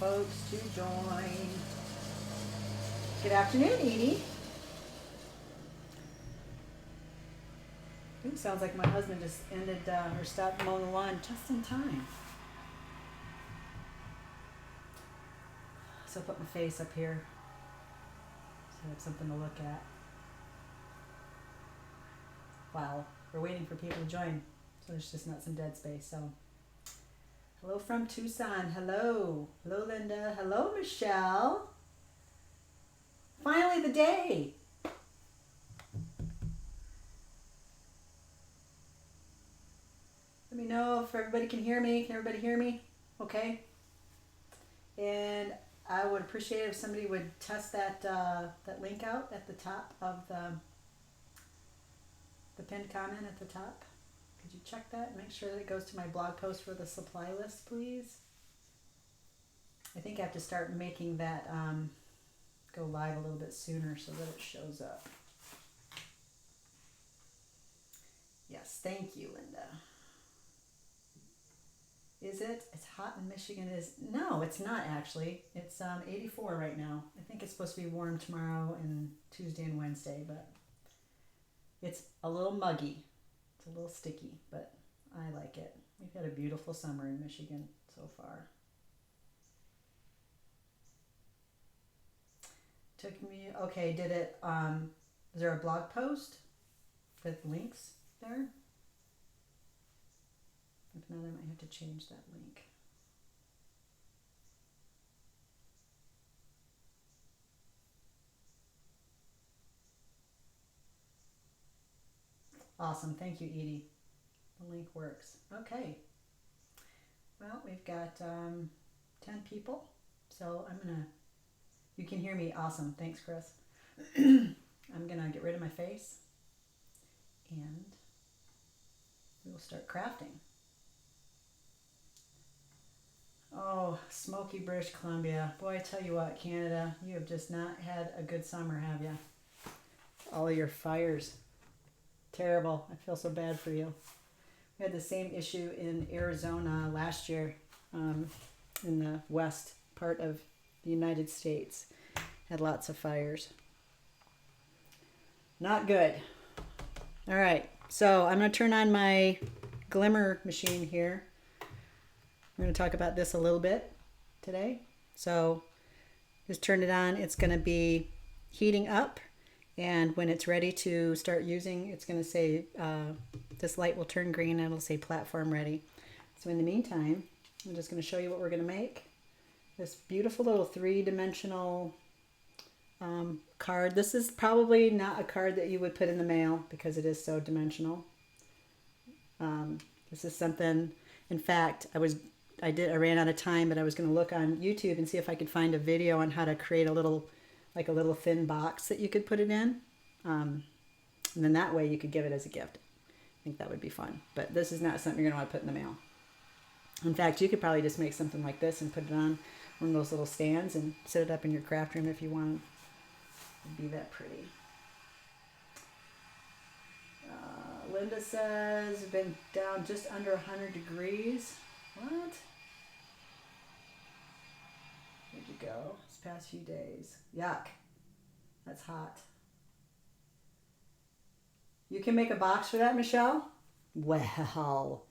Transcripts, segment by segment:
folks to join. Good afternoon, Edie. Ooh, sounds like my husband just ended or stopped mowing the lawn just in time. So I put my face up here so I have something to look at. Wow, we're waiting for people to join, so there's just not some dead space. So, hello from Tucson. Hello, hello, Linda. Hello, Michelle. Finally, the day. Let me know if everybody can hear me. Can everybody hear me? Okay. And I would appreciate it if somebody would test that that link out at the top of the pinned comment at the top. Could you check that and make sure that it goes to my blog post for the supply list, please? I think I have to start making that go live a little bit sooner so that it shows up. Yes, thank you, Linda. Is it? It's hot in Michigan. No, it's not actually. It's 84 right now. I think it's supposed to be warm tomorrow and Tuesday and Wednesday, but it's a little muggy. It's a little sticky, but I like it. We've had a beautiful summer in Michigan so far. Took me, okay, did it, is there a blog post with links there? If not, I might have to change that link. Awesome, thank you, Edie. The link works. Okay. Well, we've got 10 people, so I'm gonna, you can hear me, awesome, thanks, Chris. I'm gonna get rid of my face and we will start crafting. Oh, smoky British Columbia. Boy, I tell you what, Canada, you have just not had a good summer, have you? All of your fires. Terrible. I feel so bad for you. We had the same issue in Arizona last year, in the west part of the United States. Had lots of fires. Not good. All right, so I'm going to turn on my glimmer machine here. We're going to talk about this a little bit today. So just turn it on. It's going to be heating up. And when it's ready to start using, it's going to say, this light will turn green and it'll say platform ready. So in the meantime, I'm just going to show you what we're going to make. This beautiful little three-dimensional card. This is probably not a card that you would put in the mail because it is so dimensional. This is something, in fact, I ran out of time, but I was going to look on YouTube and see if I could find a video on how to create a little thin box that you could put it in. And then that way you could give it as a gift. I think that would be fun. But this is not something you're going to want to put in the mail. In fact, you could probably just make something like this and put it on one of those little stands and set it up in your craft room if you want. It'd be that pretty. Linda says, it's been down just under 100 degrees. What? Where'd you go? This past few days. Yuck. That's hot. You can make a box for that, Michelle? Well,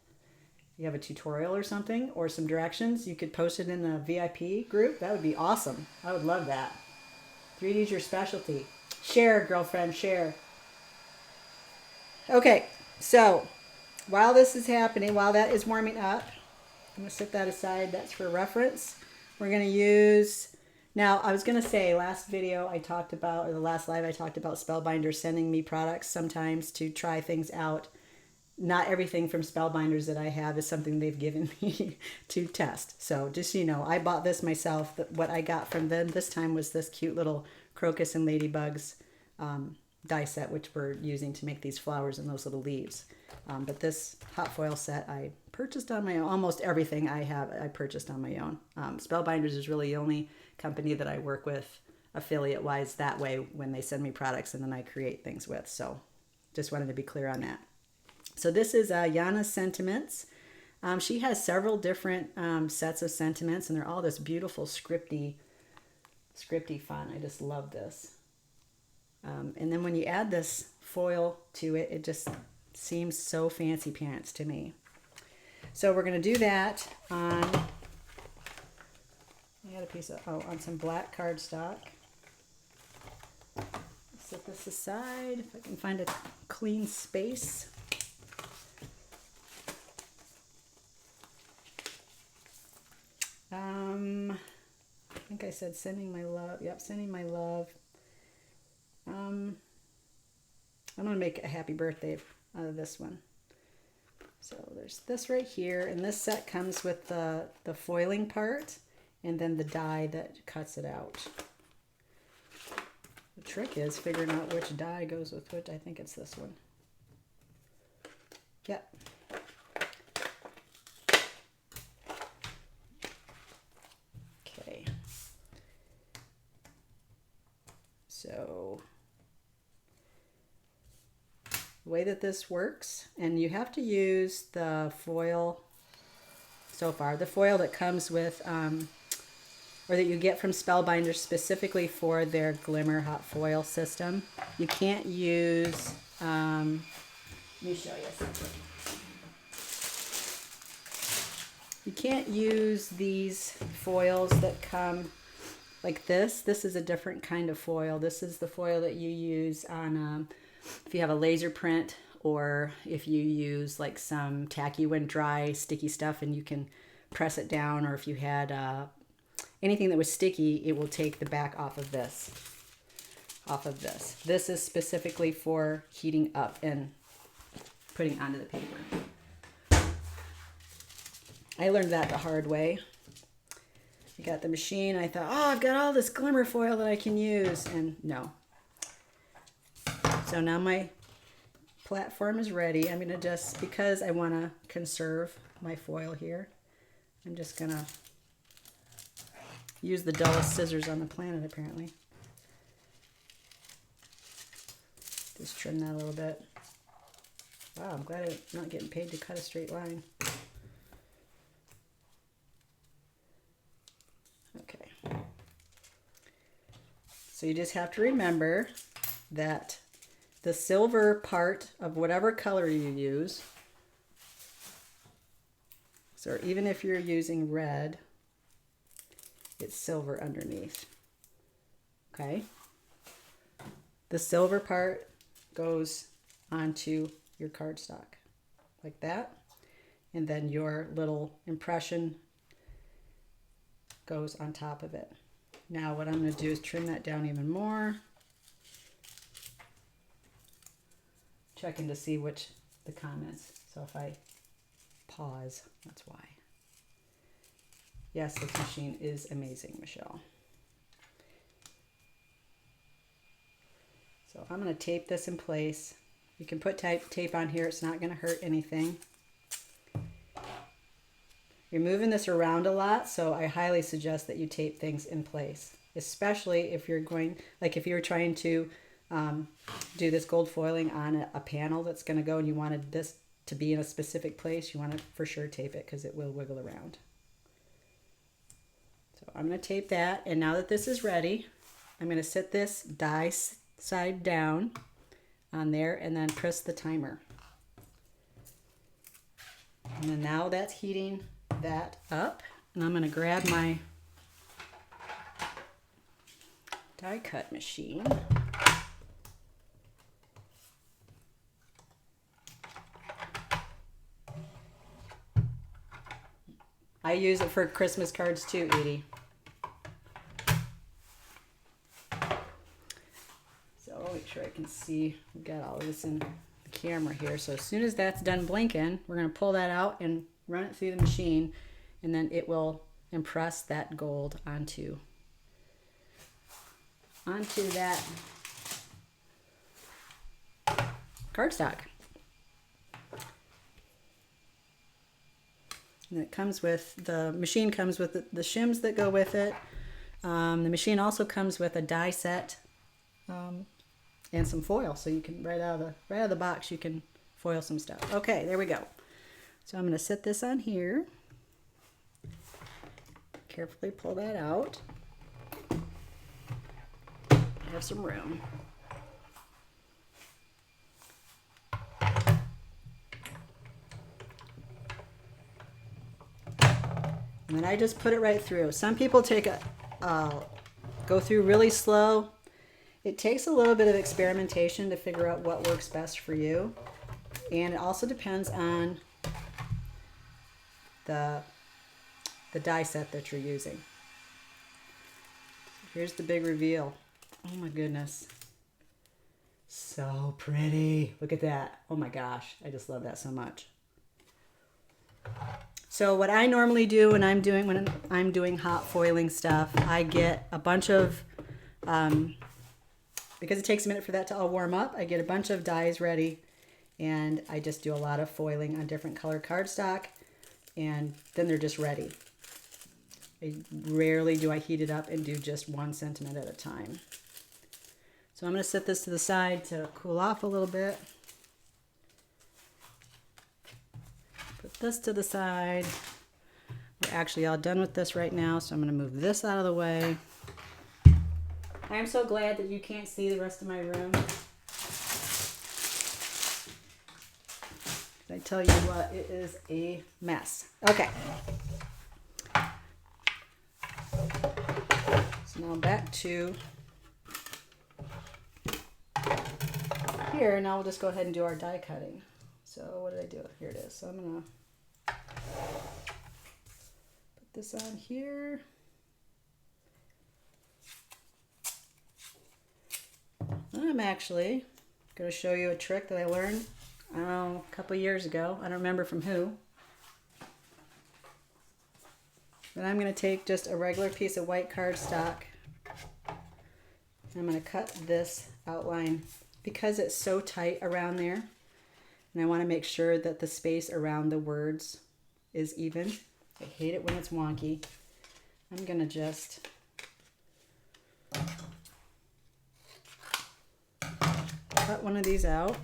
you have a tutorial or something or some directions, you could post it in the VIP group. That would be awesome. I would love that. 3D is your specialty. Share, girlfriend, share. Okay, so while this is happening, while that is warming up, I'm going to set that aside. That's for reference. We're going to use, now I was going to say last video I talked about, or the last live I talked about Spellbinders sending me products sometimes to try things out. Not everything from Spellbinders that I have is something they've given me to test. So just so you know, I bought this myself. What I got from them this time was this cute little crocus and ladybugs die set, which we're using to make these flowers and those little leaves. But this hot foil set I purchased on my own. Almost everything I have I purchased on my own. Spellbinders is really the only company that I work with affiliate-wise that way when they send me products and then I create things with. So just wanted to be clear on that. So this is Yana's Sentiments She has several different sets of sentiments, and they're all this beautiful scripty font. I just love this. And then when you add this foil to it, it just seems so fancy pants to me. So we're going to do that on, I got a piece of, on some black cardstock. Set this aside if I can find a clean space. I think I said sending my love. Yep, sending my love. I'm going to make a happy birthday out of this one. So there's this right here, and this set comes with the foiling part and then the die that cuts it out. The trick is figuring out which die goes with which. I think it's this one. Yep. Okay. So the way that this works, and you have to use the foil so far, the foil that comes with, or that you get from Spellbinders specifically for their Glimmer Hot Foil system. You can't use, let me show you something. You can't use these foils that come like this. This is a different kind of foil. This is the foil that you use on, if you have a laser print, or if you use like some tacky when dry sticky stuff and you can press it down, or if you had anything that was sticky, it will take the back off of this. This is specifically for heating up and putting onto the paper. I learned that the hard way. I got the machine, I thought, oh, I've got all this glimmer foil that I can use, and no. So now my platform is ready. I'm going to just, because I want to conserve my foil here, I'm just going to use the dullest scissors on the planet, apparently. Just trim that a little bit. Wow, I'm glad I'm not getting paid to cut a straight line. Okay. So you just have to remember that the silver part of whatever color you use, so even if you're using red, it's silver underneath. Okay? The silver part goes onto your cardstock like that, and then your little impression goes on top of it. Now what I'm going to do is trim that down even more, checking to see which the comments. So if I pause, that's why. Yes, this machine is amazing, Michelle. So I'm going to tape this in place. You can put tape on here. It's not going to hurt anything. You're moving this around a lot, so I highly suggest that you tape things in place, especially if you're going, like if you're trying to do this gold foiling on a panel that's going to go and you wanted this to be in a specific place, you want to for sure tape it because it will wiggle around. So I'm going to tape that, and now that this is ready, I'm going to set this die side down on there and then press the timer. And then now that's heating that up, and I'm going to grab my die cut machine. I use it for Christmas cards too, Edie. So I'll make sure I can see. We've got all of this in the camera here. So as soon as that's done blinking, we're going to pull that out and run it through the machine, and then it will impress that gold onto that cardstock. And it comes with, the machine comes with the shims that go with it. The machine also comes with a die set and some foil, so you can right out of the box you can foil some stuff. Okay, there we go. So I'm going to set this on here. Carefully pull that out. I have some room. And then I just put it right through. Some people go through really slow. It takes a little bit of experimentation to figure out what works best for you. And it also depends on the die set that you're using. Here's the big reveal. Oh my goodness. So pretty. Look at that. Oh my gosh. I just love that so much. So what I normally do when I'm doing hot foiling stuff, I get a bunch of, because it takes a minute for that to all warm up, I get a bunch of dies ready and I just do a lot of foiling on different color cardstock and then they're just ready. Rarely do I heat it up and do just 1 centimeter at a time. So I'm going to set this to the side to cool off a little bit. Put this to the side. We're actually all done with this right now, so I'm going to move this out of the way. I am so glad that you can't see the rest of my room. I tell you what, it is a mess. Okay. So now back to here. Now we'll just go ahead and do our die cutting. So what did I do? Here it is. So I'm going to put this on here. I'm actually going to show you a trick that I learned, I don't know, a couple years ago. I don't remember from who. But I'm going to take just a regular piece of white cardstock. I'm going to cut this outline because it's so tight around there. And I want to make sure that the space around the words is even. I hate it when it's wonky. I'm going to just cut one of these out.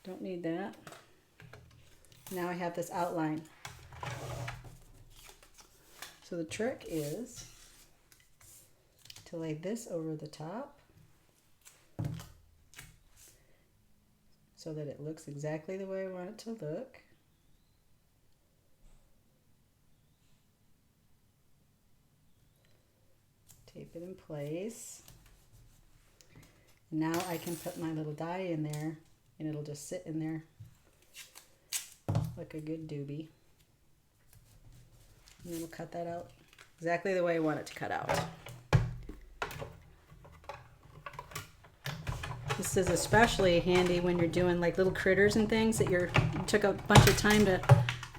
Don't need that. Now I have this outline. So the trick is to lay this over the top so that it looks exactly the way I want it to look. Tape it in place. Now I can put my little die in there and it'll just sit in there like a good doobie. And then we'll cut that out exactly the way I want it to cut out. This is especially handy when you're doing like little critters and things that you took a bunch of time to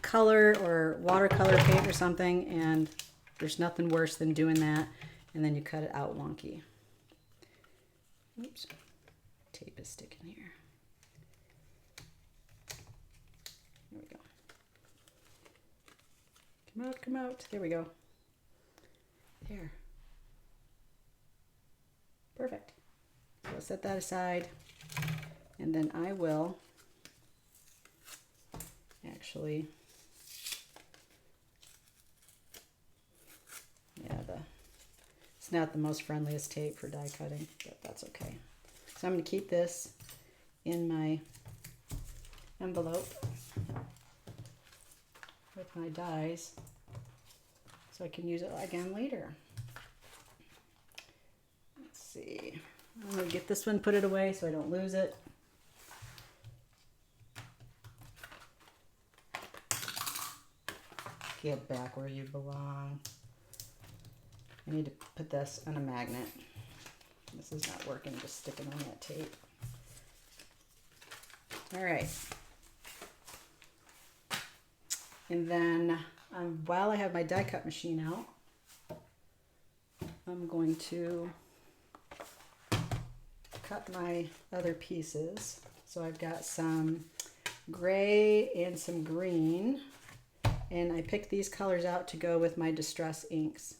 color or watercolor paint or something, and there's nothing worse than doing that and then you cut it out wonky. Oops, tape is sticking here. There we go. Come out, come out. There we go. There. Perfect. So I'll set that aside, and then I will actually, it's not the most friendliest tape for die cutting, but that's okay. So I'm going to keep this in my envelope with my dies so I can use it again later. Let's see. I'm going to get this one, put it away so I don't lose it. Get back where you belong. I need to put this on a magnet. This is not working, just sticking on that tape. All right. And then while I have my die cut machine out, I'm going to cut my other pieces. So I've got some gray and some green And I picked these colors out to go with my Distress inks.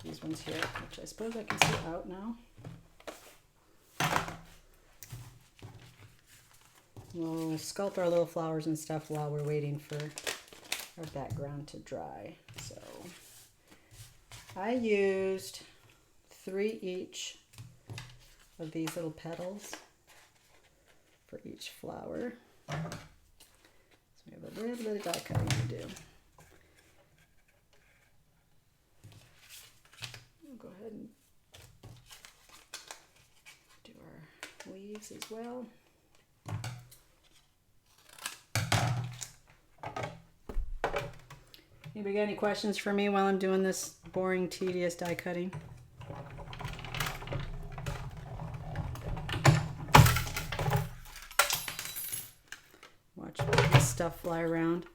These ones here, which I suppose I can see out now. We'll sculpt our little flowers and stuff while we're waiting for our background to dry. So I used 3 each of these little petals for each flower. So we have a little bit of die cutting to do. We'll go ahead and do our leaves as well. Anybody got any questions for me while I'm doing this boring, tedious die cutting? Watch this stuff fly around.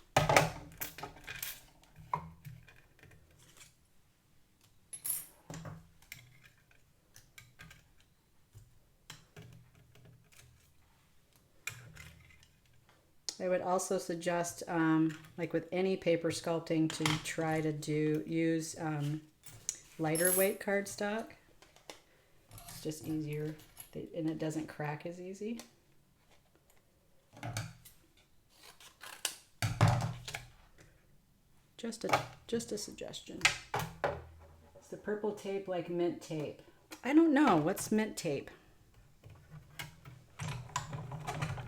I would also suggest, like with any paper sculpting, to try to use lighter weight cardstock. It's just easier, and it doesn't crack as easy. Just a suggestion. Is the purple tape like mint tape? I don't know. What's mint tape?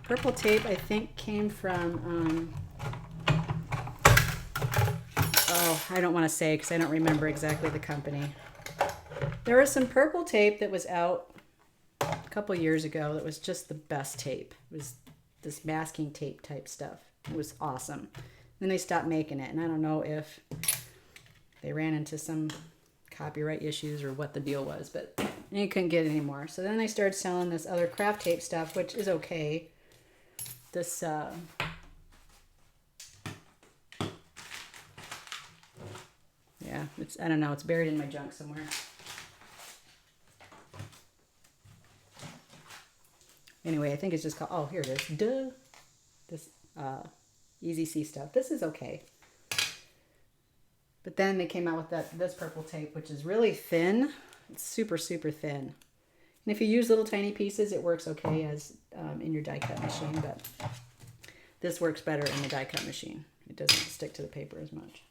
Purple tape, I think, came from, oh, I don't want to say because I don't remember exactly the company. There was some purple tape that was out a couple years ago that was just the best tape. It was this masking tape type stuff. It was awesome. Then they stopped making it, and I don't know if they ran into some copyright issues or what the deal was, but you couldn't get it anymore. So then they started selling this other craft tape stuff, which is okay. This yeah, it's, I don't know, it's buried in my junk somewhere. Anyway, I think it's just called, oh, here it is. Duh. This Easy C stuff. This is okay. But then they came out with this purple tape, which is really thin. It's super, super thin. And if you use little tiny pieces, it works okay as in your die cut machine, but this works better in the die cut machine. It doesn't stick to the paper as much.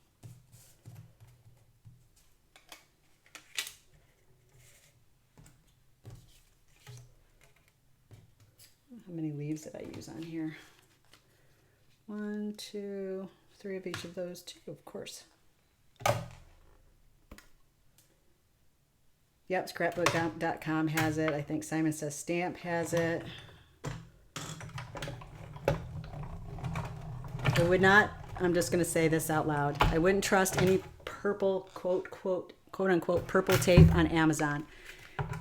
How many leaves did I use on here? 1, 2, 3 of each of those, 2, of course. Yep, scrapbook.com has it. I think Simon Says Stamp has it. I would not, I'm just going to say this out loud, I wouldn't trust any purple, quote unquote, purple tape on Amazon.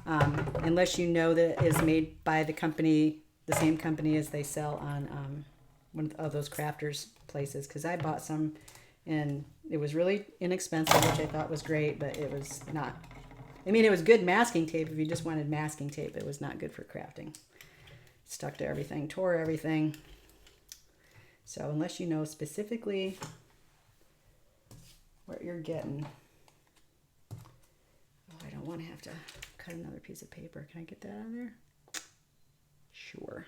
Unless you know that it is made by the company, the same company as they sell on one of those crafters places. Because I bought some and it was really inexpensive, which I thought was great, but it was not. I mean, it was good masking tape if you just wanted masking tape. It was not good for crafting. It stuck to everything, tore everything. So unless you know specifically what you're getting. Oh, I don't want to have to cut another piece of paper. Can I get that out of there? Sure.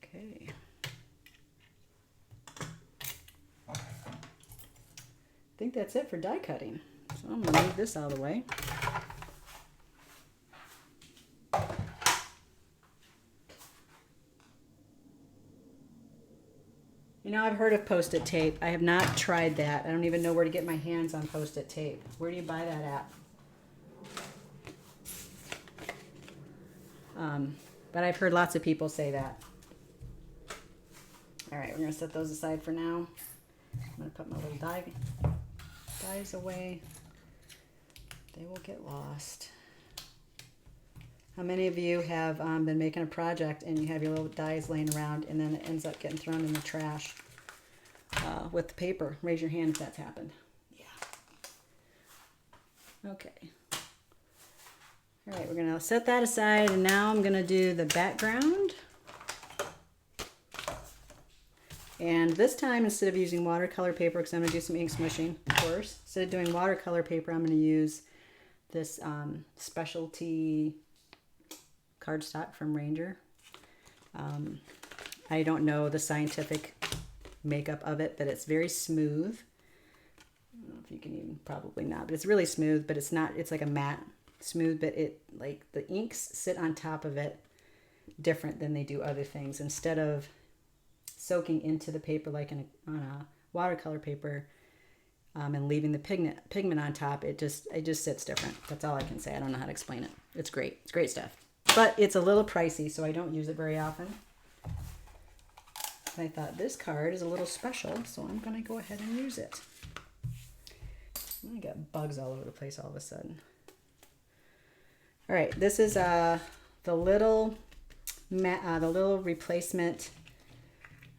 Okay. I think that's it for die cutting. So I'm going to move this out of the way. You know, I've heard of Post-it tape. I have not tried that. I don't even know where to get my hands on Post-it tape. Where do you buy that at? But I've heard lots of people say that. All right, we're going to set those aside for now. I'm going to put my little dies away. They will get lost. How many of you have been making a project and you have your little dies laying around and then it ends up getting thrown in the trash with the paper? Raise your hand if that's happened. Yeah. Okay. All right, we're going to set that aside, and now I'm going to do the background. And this time, instead of using watercolor paper, because I'm going to do some ink smooshing, of course, instead of doing watercolor paper, I'm going to use this specialty cardstock from Ranger. I don't know the scientific makeup of it, but it's very smooth. I don't know if you can even, probably not, but it's really smooth, but it's not, it's like a matte smooth, but it, like, the inks sit on top of it different than they do other things. Instead of soaking into the paper like on a watercolor paper and leaving the pigment on top, it just sits different. That's all I can say. I don't know how to explain it. It's great. It's great stuff. But it's a little pricey, so I don't use it very often. I thought this card is a little special, so I'm going to go ahead and use it. I got bugs all over the place all of a sudden. All right, this is the little replacement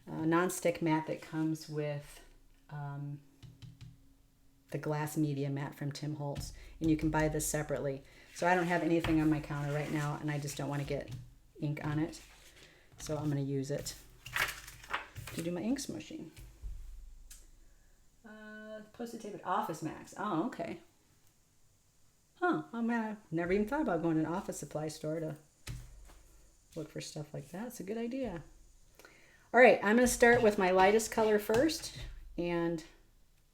non-stick mat that comes with the glass media mat from Tim Holtz, and you can buy this separately. So I don't have anything on my counter right now, and I just don't want to get ink on it, so I'm going to use it to do my ink smooshing. Post-it tape at Office Max. Oh, okay. Huh, oh man, I've never even thought about going to an office supply store to look for stuff like that. It's a good idea. All right, I'm going to start with my lightest color first, and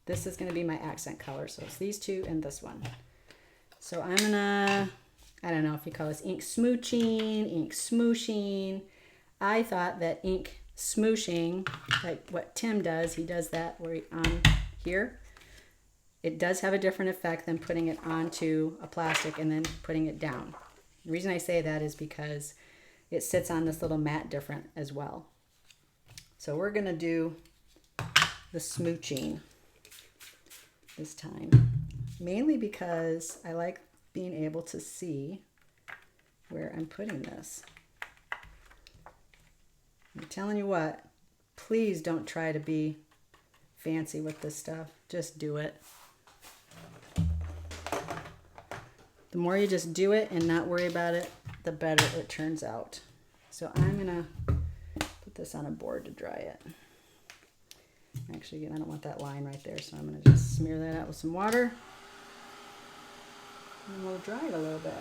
this is going to be my accent color. So it's these two and this one. So I'm going to, I don't know if you call this ink smooching, ink smooshing. I thought that ink smooshing, like what Tim does, he does that where on here. It does have a different effect than putting it onto a plastic and then putting it down. The reason I say that is because it sits on this little mat different as well. So we're going to do the smooching this time, mainly because I like being able to see where I'm putting this. I'm telling you what, please don't try to be fancy with this stuff. Just do it. The more you just do it and not worry about it, the better it turns out. So I'm going to put this on a board to dry it. Actually, I don't want that line right there, so I'm going to just smear that out with some water. And we'll dry it a little bit.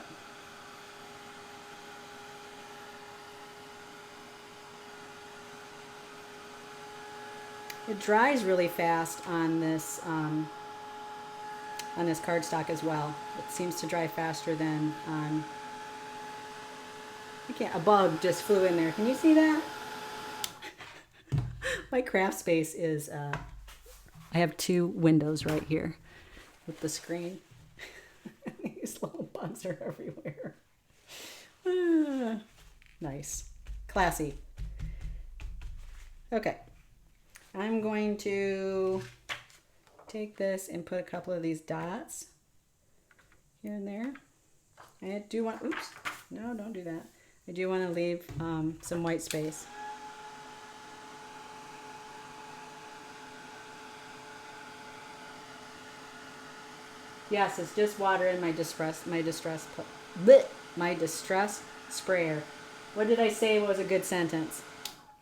It dries really fast on this cardstock as well. It seems to dry faster than on, a bug just flew in there. Can you see that? My craft space is, I have two windows right here with the screen. These little bugs are everywhere. Nice. Classy. Okay. I'm going to take this and put a couple of these dots here and there. I do want, oops, no, don't do that. I do want to leave some white space. Yes, it's just water in my distress sprayer. What did I say was a good sentence?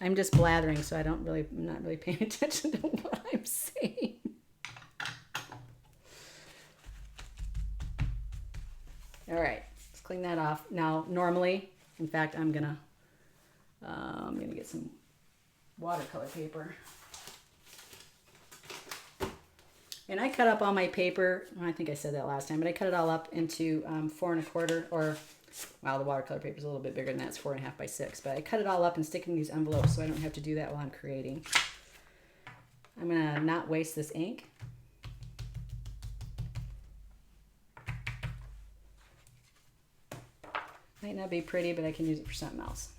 I'm just blathering, so I'm not really paying attention to what I'm saying. All right, let's clean that off. Now, normally, in fact, I'm gonna get some watercolor paper. And I cut up all my paper. I think I said that last time, but I cut it all up into 4 1/4, or, well, the watercolor paper is a little bit bigger than that. It's 4 1/2 by 6. But I cut it all up and stick it in these envelopes so I don't have to do that while I'm creating. I'm gonna not waste this ink. Might not be pretty, but I can use it for something else.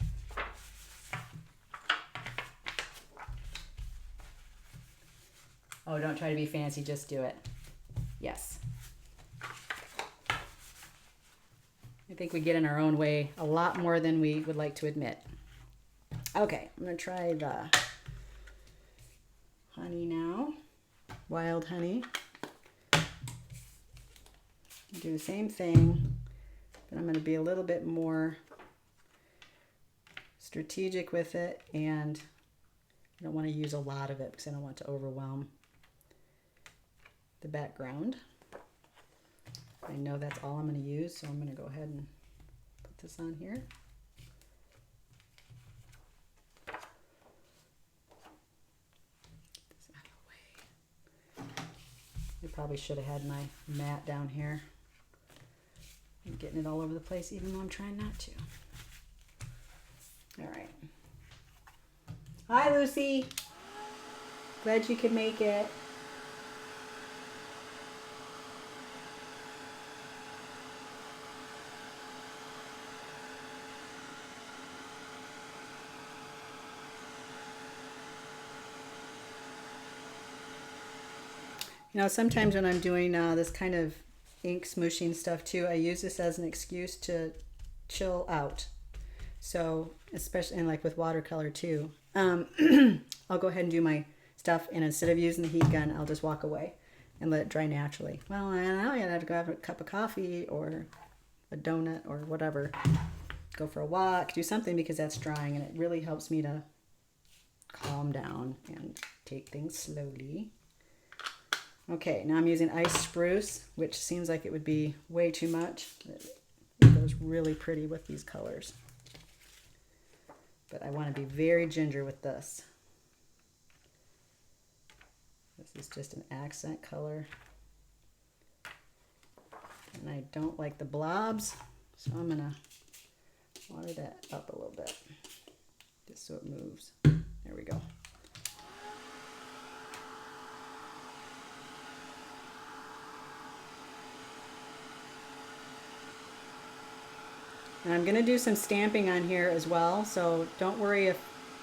Oh, don't try to be fancy, just do it. Yes. I think we get in our own way a lot more than we would like to admit. Okay, I'm going to try the honey now. Wild honey. Do the same thing, but I'm going to be a little bit more strategic with it, and I don't want to use a lot of it because I don't want to overwhelm the background. I know that's all I'm going to use, so I'm going to go ahead and put this on here. Get this out of the way. I probably should have had my mat down here. I'm getting it all over the place even though I'm trying not to. All right. Hi, Lucy. Glad you could make it. You know, sometimes when I'm doing this kind of ink smooshing stuff too, I use this as an excuse to chill out. So, especially, and like with watercolor too, I'll go ahead and do my stuff, and instead of using the heat gun, I'll just walk away and let it dry naturally. Well, now I have to go have a cup of coffee or a donut or whatever. Go for a walk, do something because that's drying, and it really helps me to calm down and take things slowly. Okay, now I'm using ice spruce, which seems like it would be way too much. It goes really pretty with these colors. But I want to be very ginger with this. This is just an accent color. And I don't like the blobs, so I'm going to water that up a little bit, just so it moves. There we go. And I'm going to do some stamping on here as well, so don't worry if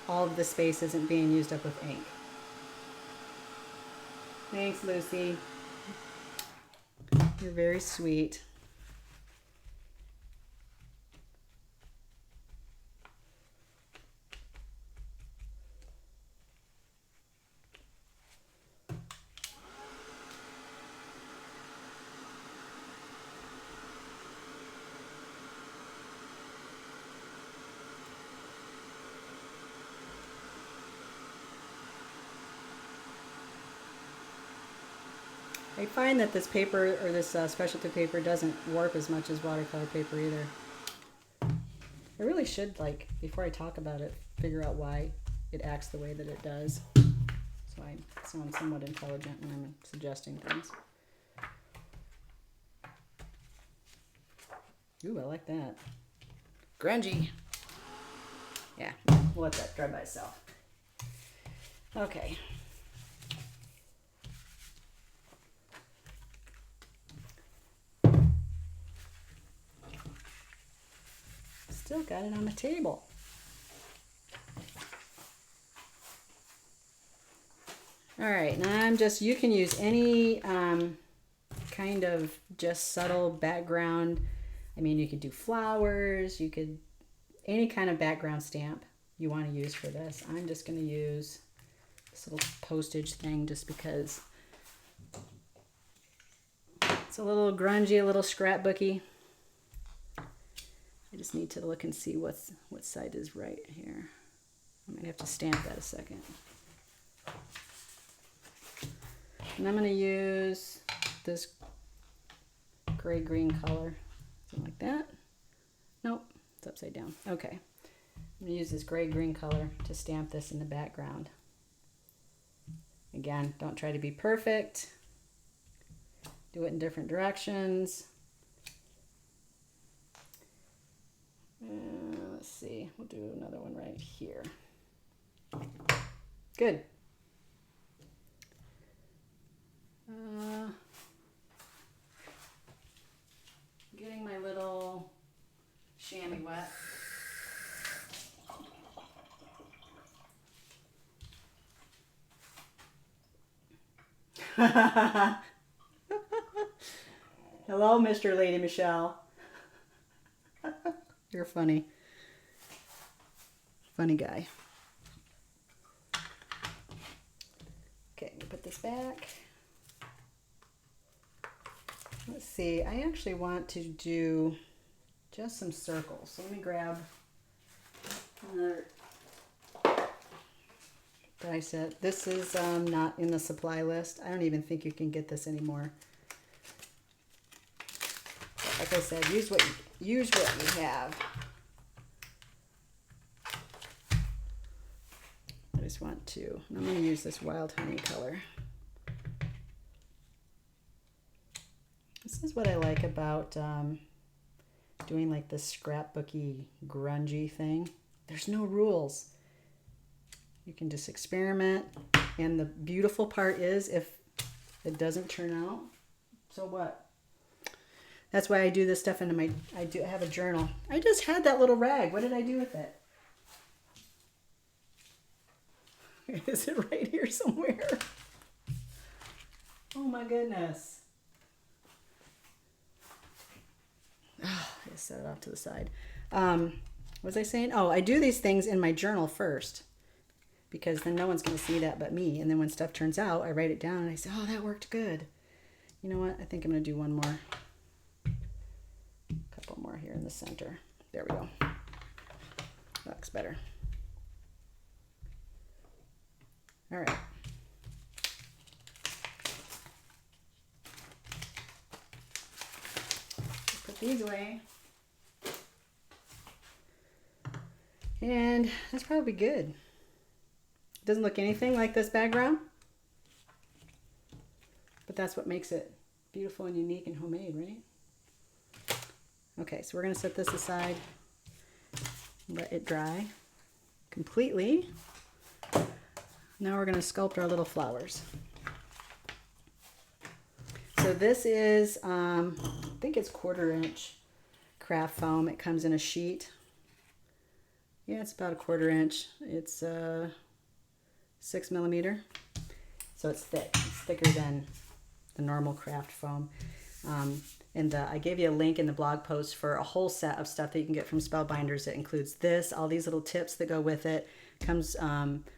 all of the space isn't being used up with ink. Thanks, Lucy. You're very sweet. I find that this paper, or this specialty paper, doesn't warp as much as watercolor paper either. I really should, like, before I talk about it, figure out why it acts the way that it does. So I sound somewhat intelligent when I'm suggesting things. Ooh, I like that. Grungy. Yeah, we'll let that dry by itself. Okay. Still got it on the table. All right, now I'm just, you can use any kind of just subtle background. I mean, you could do flowers, you could, any kind of background stamp you want to use for this. I'm just going to use this little postage thing just because it's a little grungy, a little scrapbooky. I just need to look and see what side is right here. I might have to stamp that a second. And I'm going to use this gray-green color, something like that. Nope, it's upside down. Okay, I'm going to use this gray-green color to stamp this in the background. Again, don't try to be perfect. Do it in different directions. Let's see, we'll do another one right here. Good. Getting my little chamois wet. Hello, Mr. Lady Michelle. You're funny. Funny guy. Okay, put this back. Let's see, I actually want to do just some circles. So let me grab another die set. This is not in the supply list. I don't even think you can get this anymore. But like I said, use what you have. I just want to, and I'm going to use this wild honey color. This is what I like about doing like this scrapbooky, grungy thing. There's no rules. You can just experiment. And the beautiful part is if it doesn't turn out, so what? That's why I do this stuff into my, I have a journal. I just had that little rag. What did I do with it? Is it right here somewhere? Oh my goodness. Oh, I just set it off to the side. What was I saying? Oh, I do these things in my journal first because then no one's going to see that but me. And then when stuff turns out, I write it down and I say, oh, that worked good. You know what? I think I'm going to do one more. A couple more here in the center. There we go. That looks better. All right. Put these away. And that's probably good. Doesn't look anything like this background, but that's what makes it beautiful and unique and homemade, right? Okay, so we're going to set this aside, let it dry completely. Now we're going to sculpt our little flowers. So this is, I think it's 1/4 inch craft foam. It comes in a sheet. Yeah, it's about 1/4 inch. It's 6 millimeter. So it's thick. It's thicker than the normal craft foam. And I gave you a link in the blog post for a whole set of stuff that you can get from Spellbinders. It includes this, all these little tips that go with it. Comes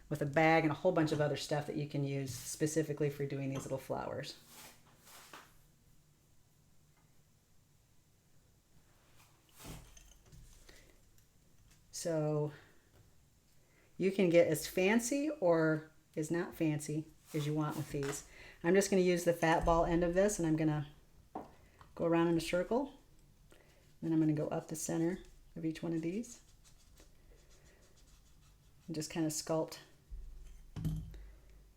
with a bag and a whole bunch of other stuff that you can use specifically for doing these little flowers. So you can get as fancy or as not fancy as you want with these. I'm just going to use the fat ball end of this and I'm going to go around in a circle. Then I'm going to go up the center of each one of these. And just kind of sculpt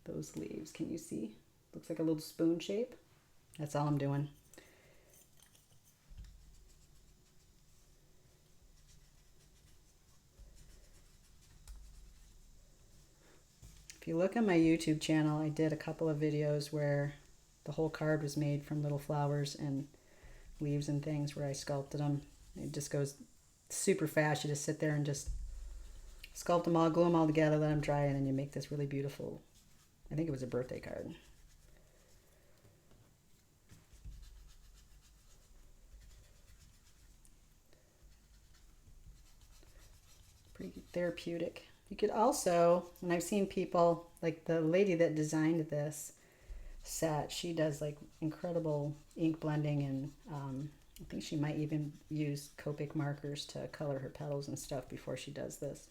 those leaves. Can you see? Looks like a little spoon shape. That's all I'm doing. If you look on my YouTube channel, I did a couple of videos where the whole card was made from little flowers and leaves and things where I sculpted them. It just goes super fast. You just sit there and just sculpt them all, glue them all together, let them dry, and then you make this really beautiful, I think it was a birthday card. Pretty therapeutic. You could also, and I've seen people, like the lady that designed this set, she does like incredible ink blending, and I think she might even use Copic markers to color her petals and stuff before she does this.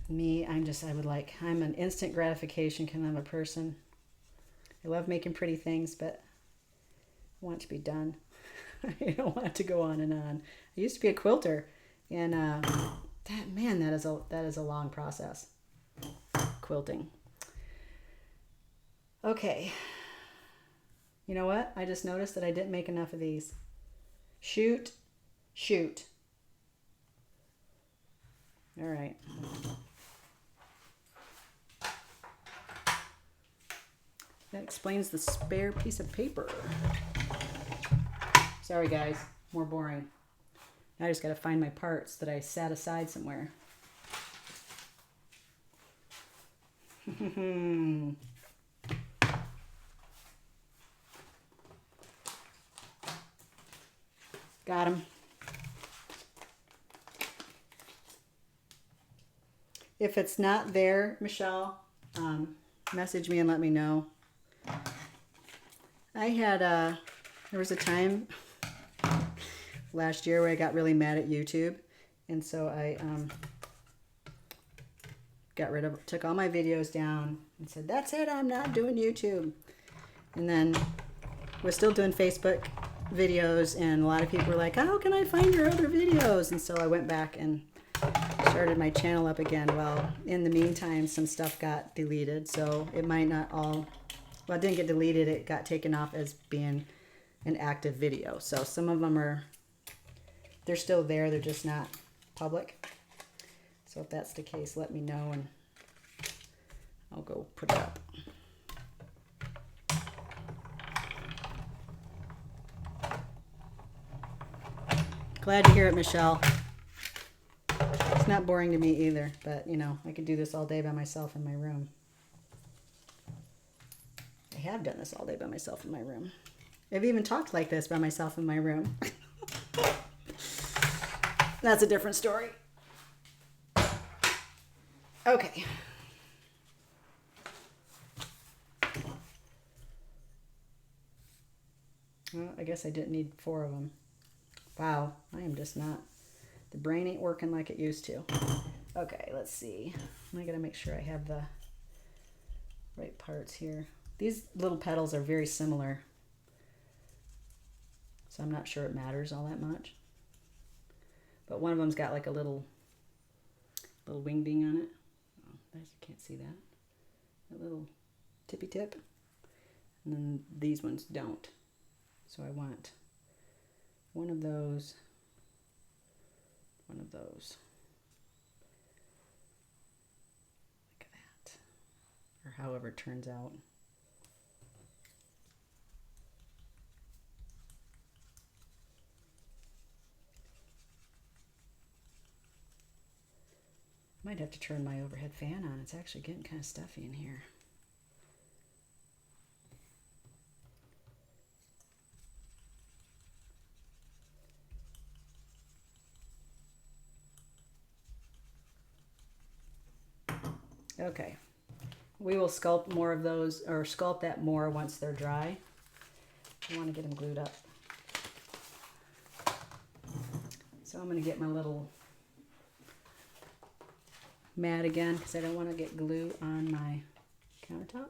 Me, I'm an instant gratification kind of a person. I love making pretty things, but I want it to be done. I don't want it to go on and on. I used to be a quilter, and that is a long process. Quilting. Okay. You know what? I just noticed that I didn't make enough of these. Shoot. All right. That explains the spare piece of paper. Sorry guys, more boring. Now I just gotta find my parts that I set aside somewhere. Got them. If it's not there, Michelle, message me and let me know. I had there was a time last year where I got really mad at YouTube, and so I took all my videos down and said, that's it, I'm not doing YouTube. And then was still doing Facebook videos, and a lot of people were like, how can I find your other videos? And so I went back and started my channel up again. Well, in the meantime, some stuff got deleted, so it might not all, well, it didn't get deleted, it got taken off as being an active video. So some of them are, they're still there, they're just not public. So if that's the case, let me know and I'll go put it up. Glad to hear it, Michelle. It's not boring to me either, but you know, I could do this all day by myself in my room. I have done this all day by myself in my room. I've even talked like this by myself in my room. That's a different story. Okay. Well, I guess I didn't need 4 of them. Wow, I am just not, the brain ain't working like it used to. Okay, let's see. I gotta make sure I have the right parts here. These little petals are very similar, so I'm not sure it matters all that much. But one of them's got like a little wingding on it. Oh, you can't see that. A little tippy tip. And then these ones don't. So I want one of those, one of those. Look at that. Or however it turns out. Might have to turn my overhead fan on. It's actually getting kind of stuffy in here. Okay, we will sculpt more of those, or sculpt that more once they're dry. I want to get them glued up. So I'm going to get my little mat again because I don't want to get glue on my countertop.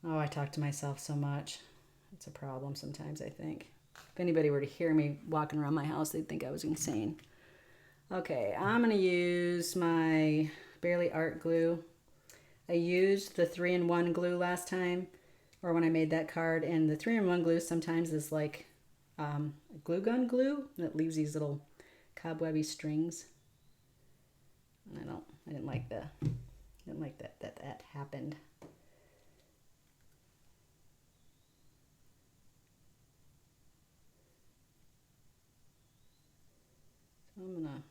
Oh, I talk to myself so much. It's a problem sometimes, I think. If anybody were to hear me walking around my house, they'd think I was insane. Okay, I'm going to use my Barely Art glue. I used the 3-in-1 glue last time, or when I made that card, and the 3-in-1 glue sometimes is like glue gun glue, and it leaves these little cobwebby strings. And I didn't like that happened. So I'm gonna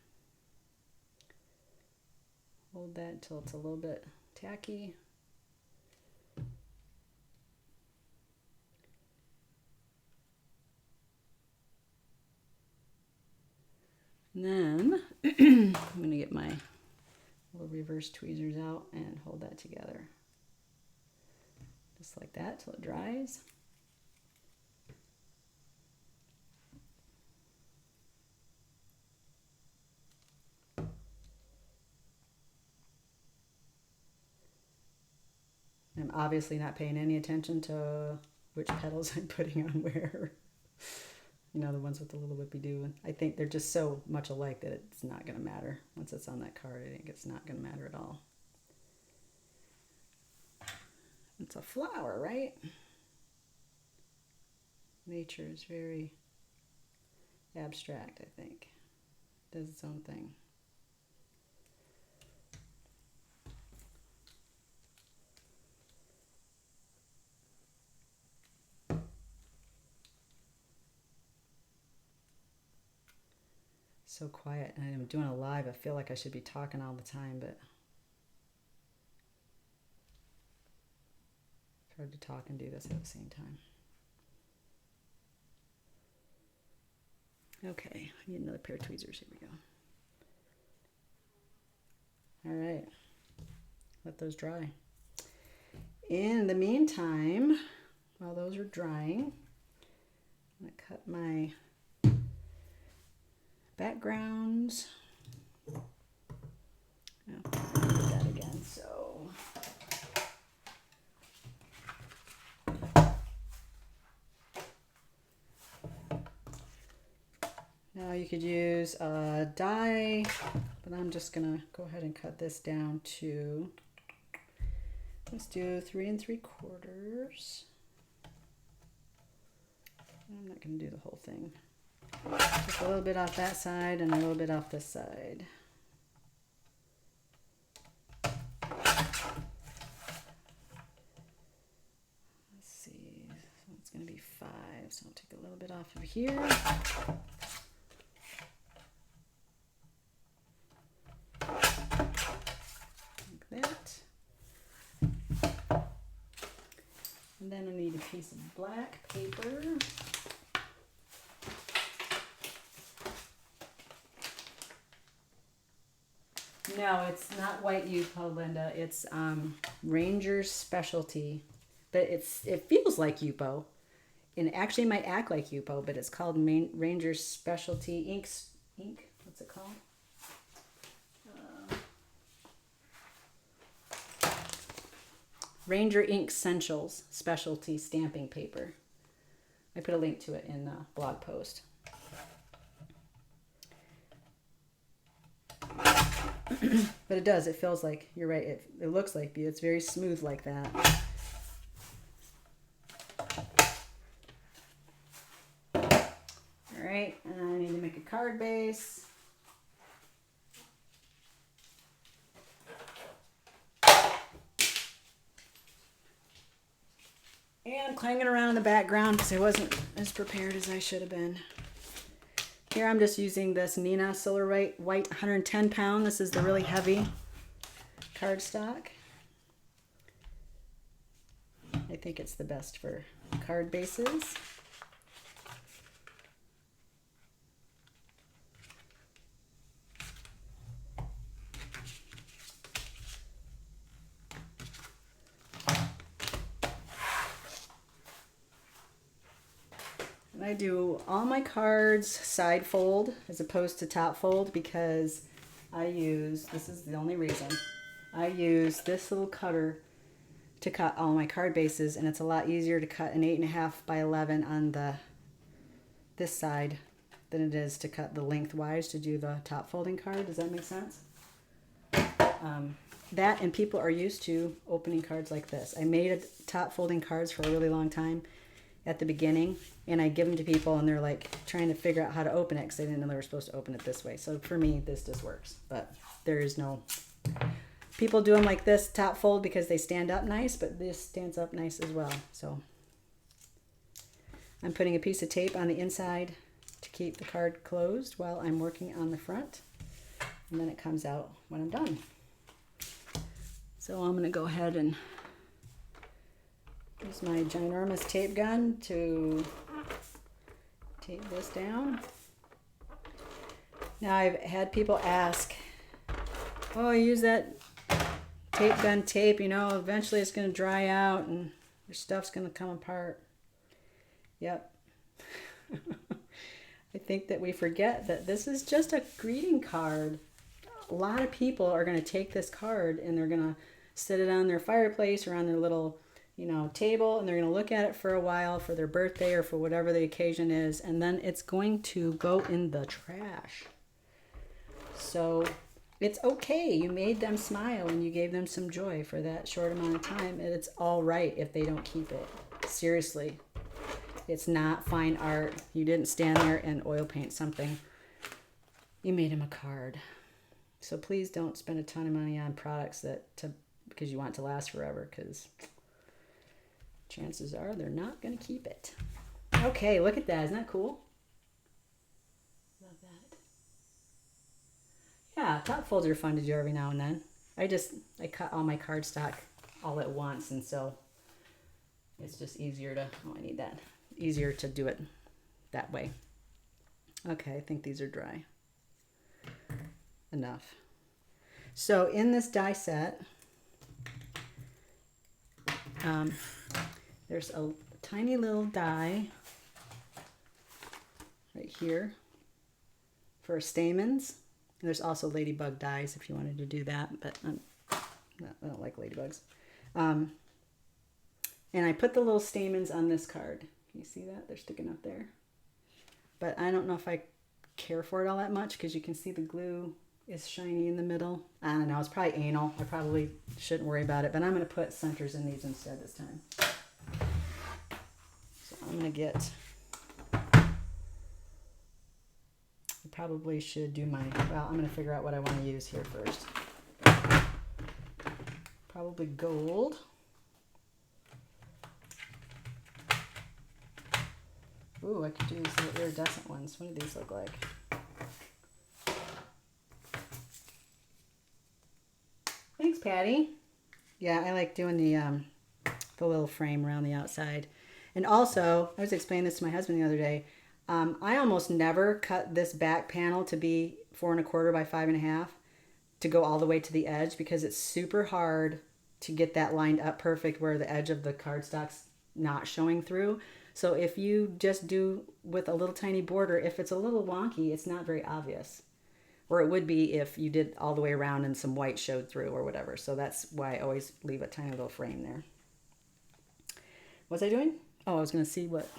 hold that until it's a little bit tacky. And then I'm going to get my little reverse tweezers out and hold that together. Just like that till it dries. I'm obviously not paying any attention to which petals I'm putting on where. You know, the ones with the little whippy-doo. I think they're just so much alike that it's not going to matter. Once it's on that card, I think it's not going to matter at all. It's a flower, right? Nature is very abstract, I think. It does its own thing. So quiet, and I'm doing a live. I feel like I should be talking all the time, but it's hard to talk and do this at the same time. Okay, I need another pair of tweezers. Here we go. All right, let those dry. In the meantime, while those are drying, I'm gonna cut my backgrounds. Oh, I did that again, so. Now you could use a die, but I'm just gonna go ahead and cut this down to, let's do 3 3/4. I'm not gonna do the whole thing. Just a little bit off that side and a little bit off this side. Let's see, so it's gonna be 5, so I'll take a little bit off of here. Like that. And then I need a piece of black paper. No, it's not white Yupo, Linda. It's Ranger's Specialty, but it feels like Yupo, and actually might act like Yupo, but it's called Ranger's Specialty ink. What's it called? Ranger Ink Essentials Specialty Stamping Paper. I put a link to it in the blog post. But it does, it feels like, you're right, it looks like it's very smooth like that. All right, and I need to make a card base. And clanging around in the background because I wasn't as prepared as I should have been. Here I'm just using this Neenah Silhouette White 110 pound. This is the really heavy cardstock. I think it's the best for card bases. I do all my cards side fold as opposed to top fold because I use, this is the only reason, I use this little cutter to cut all my card bases, and it's a lot easier to cut an 8.5 by 11 on this side than it is to cut the lengthwise to do the top folding card. Does that make sense? That, and people are used to opening cards like this. I made top folding cards for a really long time at the beginning, and I give them to people and they're like trying to figure out how to open it because they didn't know they were supposed to open it this way. So for me, this just works, but there is no, people do them like this top fold because they stand up nice, but this stands up nice as well. So I'm putting a piece of tape on the inside to keep the card closed while I'm working on the front, and then it comes out when I'm done. So I'm going to go ahead and use my ginormous tape gun to tape this down. Now I've had people ask, oh, I use that tape gun tape, you know, eventually it's going to dry out and your stuff's going to come apart. Yep. I think that we forget that this is just a greeting card. A lot of people are going to take this card and they're going to sit it on their fireplace or on their little, you know, table, and they're going to look at it for a while for their birthday or for whatever the occasion is, and then it's going to go in the trash. So it's okay. You made them smile and you gave them some joy for that short amount of time, and it's all right if they don't keep it. Seriously. It's not fine art. You didn't stand there and oil paint something. You made them a card. So please don't spend a ton of money on products because you want it to last forever, because chances are they're not going to keep it. Okay, look at that. Isn't that cool? Love that. Yeah, top folds are fun to do every now and then. I cut all my cardstock all at once, and so it's just easier to, oh, I need that. Easier to do it that way. Okay, I think these are dry enough. So in this die set, there's a tiny little die right here for stamens. And there's also ladybug dies if you wanted to do that, but I don't like ladybugs. And I put the little stamens on this card. Can you see that? They're sticking up there. But I don't know if I care for it all that much because you can see the glue is shiny in the middle. I don't know, it's probably anal. I probably shouldn't worry about it, but I'm going to put centers in these instead this time. So I'm going to get, I probably should do my, well, I'm going to figure out what I want to use here first. Probably gold. Ooh, I could do these little iridescent ones. What do these look like? Thanks, Patty. Yeah, I like doing the little frame around the outside. And also, I was explaining this to my husband the other day. I almost never cut this back panel to be 4 1/4 by 5 1/2 to go all the way to the edge because it's super hard to get that lined up perfect where the edge of the cardstock's not showing through. So if you just do with a little tiny border, if it's a little wonky, it's not very obvious. Or it would be if you did all the way around and some white showed through or whatever. So that's why I always leave a tiny little frame there. What was I doing? Oh, I was going to see what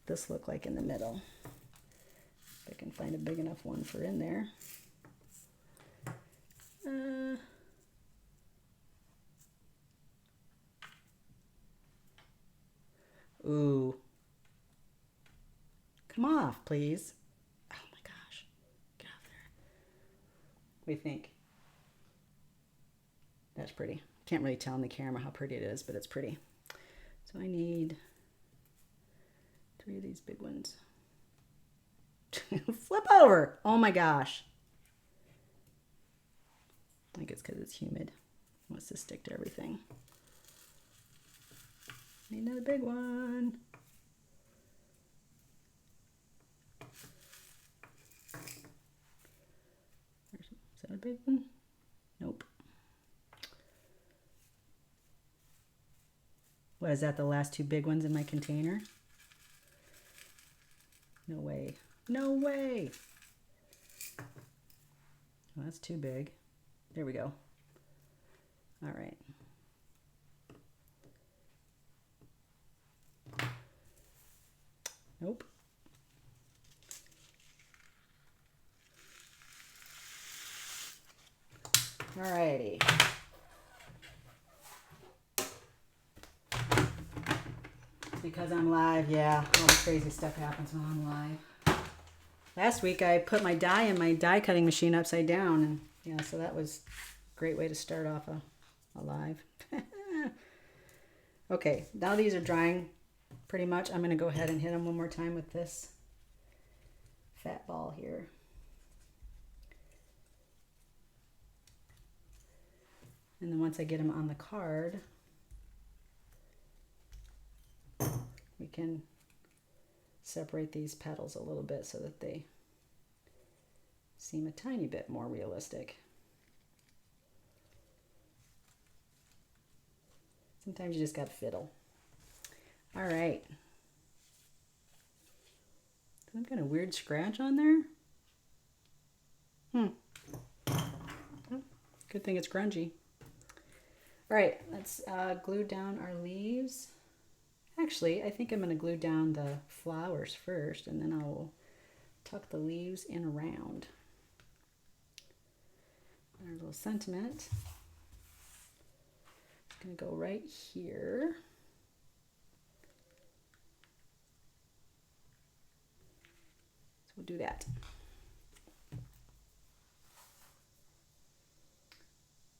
this looked like in the middle. If I can find a big enough one for in there. Ooh. Come off, please. Oh my gosh. Get off there. What do you think? That's pretty. Can't really tell on the camera how pretty it is, but it's pretty. So I need 3 of these big ones. Flip over. Oh my gosh. I think it's because it's humid. It wants to stick to everything. Need another big one. Is that a big one? Nope. What is that, the last 2 big ones in my container? No way. No way. Well, that's too big. There we go. All right. Nope. Alrighty. Because I'm live, yeah, all the crazy stuff happens when I'm live. Last week I put my die in my die cutting machine upside down, and yeah, so that was a great way to start off a live. Okay, now these are drying pretty much. I'm going to go ahead and hit them one more time with this fat ball here. And then once I get them on the card, we can separate these petals a little bit so that they seem a tiny bit more realistic. Sometimes you just got to fiddle. All right. Some kind of weird scratch on there? Oh, good thing it's grungy. All right, let's glue down our leaves. Actually, I think I'm going to glue down the flowers first, and then I will tuck the leaves in around. Our little sentiment. It's going to go right here. So we'll do that.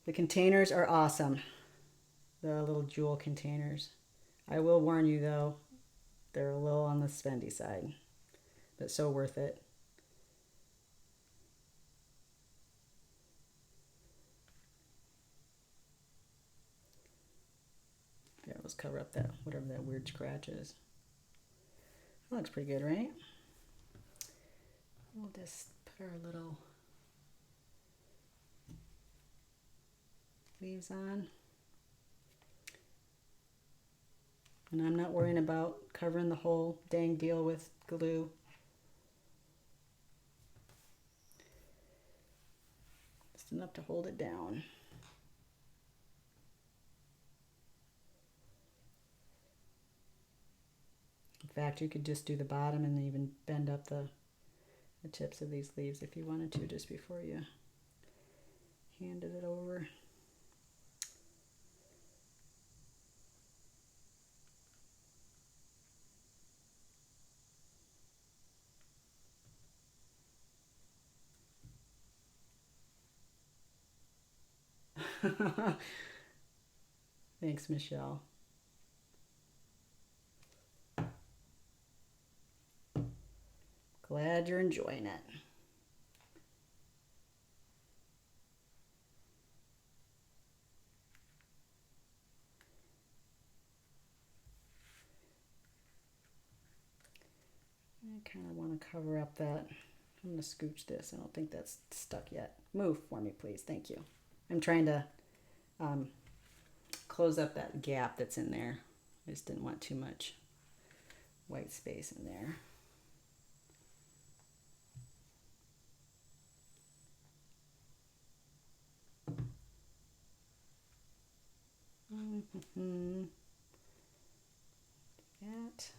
The containers are awesome. The little jewel containers. I will warn you though, they're a little on the spendy side, but so worth it. There, let's cover up that, whatever that weird scratch is. That looks pretty good, right? We'll just put our little leaves on. And I'm not worrying about covering the whole dang deal with glue. Just enough to hold it down. In fact, you could just do the bottom and even bend up the tips of these leaves if you wanted to, just before you handed it over. Thanks, Michelle. Glad you're enjoying it. I kind of want to cover up that. I'm going to scooch this. I don't think that's stuck yet. Move for me, please. Thank you. I'm trying to close up that gap that's in there. I just didn't want too much white space in there. That.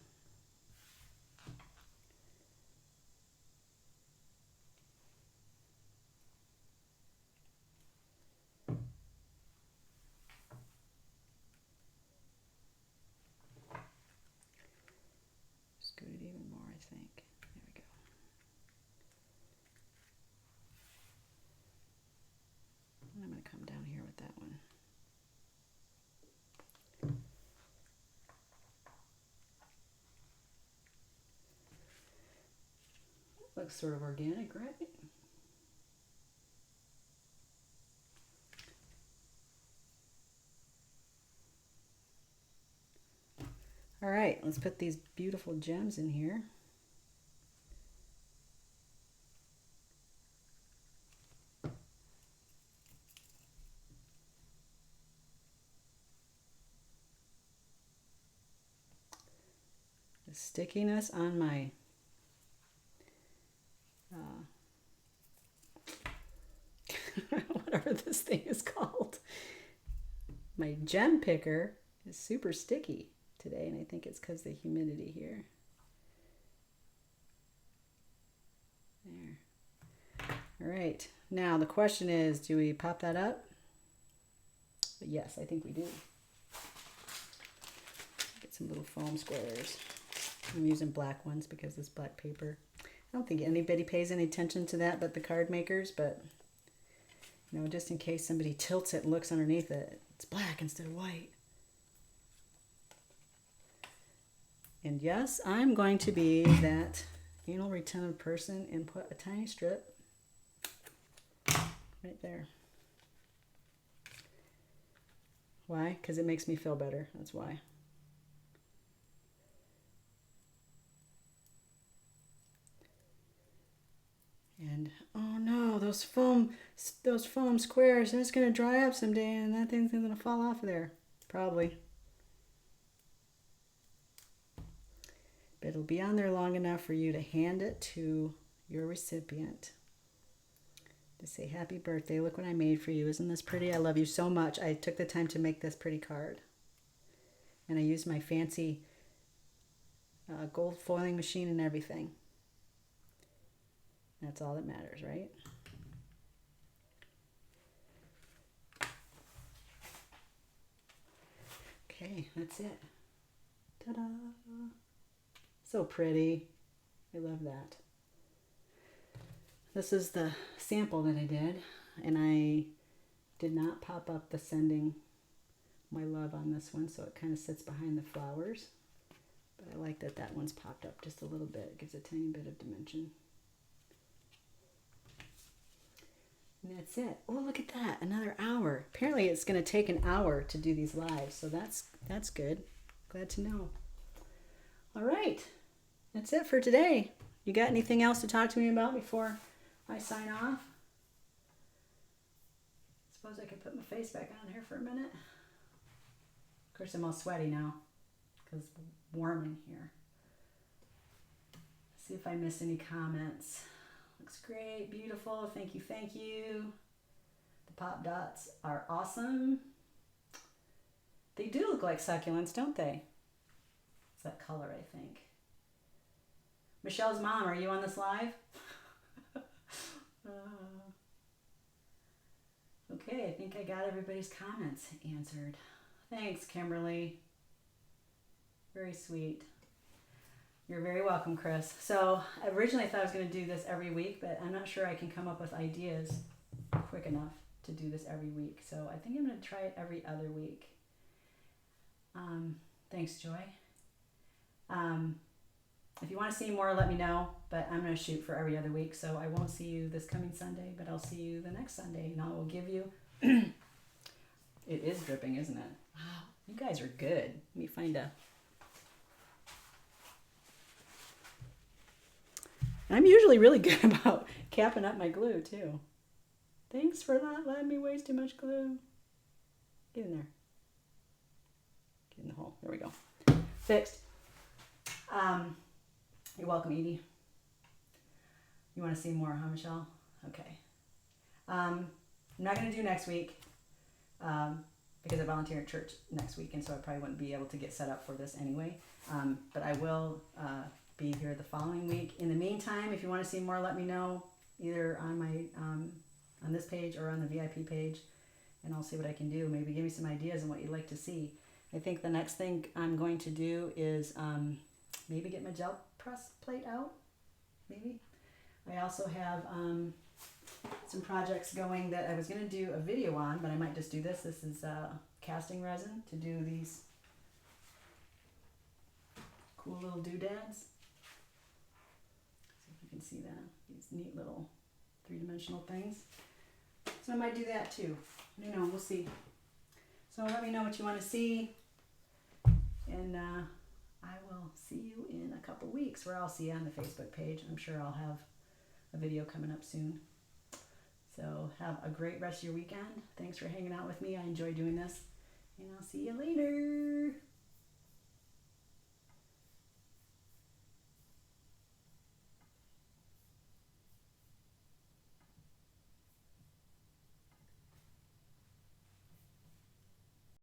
Scoot it even more, I think. There we go. And I'm going to come down here with that one. Looks sort of organic, right? All right, let's put these beautiful gems in here. The stickiness on my whatever this thing is called. My gem picker is super sticky today, and I think it's because of the humidity here. There. All right, now the question is, do we pop that up? But yes, I think we do. Get some little foam squares. I'm using black ones because it's black paper. I don't think anybody pays any attention to that but the card makers, but you know, just in case somebody tilts it and looks underneath it, it's black instead of white. And yes, I'm going to be that anal retentive person and put a tiny strip right there. Why? Because it makes me feel better. That's why. And oh no, those foam squares, they're just gonna dry up someday and that thing's gonna fall off of there. Probably. But it'll be on there long enough for you to hand it to your recipient. To say happy birthday, look what I made for you. Isn't this pretty? I love you so much. I took the time to make this pretty card. And I used my fancy gold foiling machine and everything. That's all that matters, right? Okay, that's it. Ta-da! So pretty. I love that. This is the sample that I did, and I did not pop up the sending my love on this one, so it kind of sits behind the flowers. But I like that that one's popped up just a little bit. It gives a tiny bit of dimension. And that's it. Oh, look at that. Another hour. Apparently it's going to take an hour to do these lives, so that's good. Glad to know. All right. that's it for today. You got anything else to talk to me about before I sign off? Suppose I could put my face back on here for a minute. Of course, I'm all sweaty now because it's warm in here. See if I miss any comments. Looks great, beautiful, thank you, thank you. The pop dots are awesome. They do look like succulents, don't they? It's that color, I think. Michelle's mom, are you on this live? Okay, I think I got everybody's comments answered. Thanks, Kimberly. Very sweet. You're very welcome, Chris. So originally I thought I was going to do this every week, but I'm not sure I can come up with ideas quick enough to do this every week. So I think I'm going to try it every other week. Thanks, Joy. If you want to see more, let me know, but I'm going to shoot for every other week. So I won't see you this coming Sunday, but I'll see you the next Sunday, and I will give you... It is dripping, isn't it? Wow, you guys are good. Let me find a... I'm usually really good about capping up my glue, too. Thanks for not letting me waste too much glue. Get in there. Get in the hole. There we go. Fixed. You're welcome, Edie. You want to see more, huh, Michelle? Okay. I'm not going to do next week because I volunteer at church next week, and so I probably wouldn't be able to get set up for this anyway. But I will be here the following week. In the meantime, if you want to see more, let me know either on my on this page or on the VIP page, and I'll see what I can do. Maybe give me some ideas on what you'd like to see. I think the next thing I'm going to do is maybe get my gel press plate out. Maybe. I also have some projects going that I was going to do a video on, but I might just do this. This is casting resin to do these cool little doodads. See if you can see that. These neat little three-dimensional things. So I might do that too. I don't know. We'll see. So let me know what you want to see. And I will see you in a couple weeks, where I'll see you on the Facebook page. I'm sure I'll have a video coming up soon. So have a great rest of your weekend. Thanks for hanging out with me. I enjoy doing this. And I'll see you later.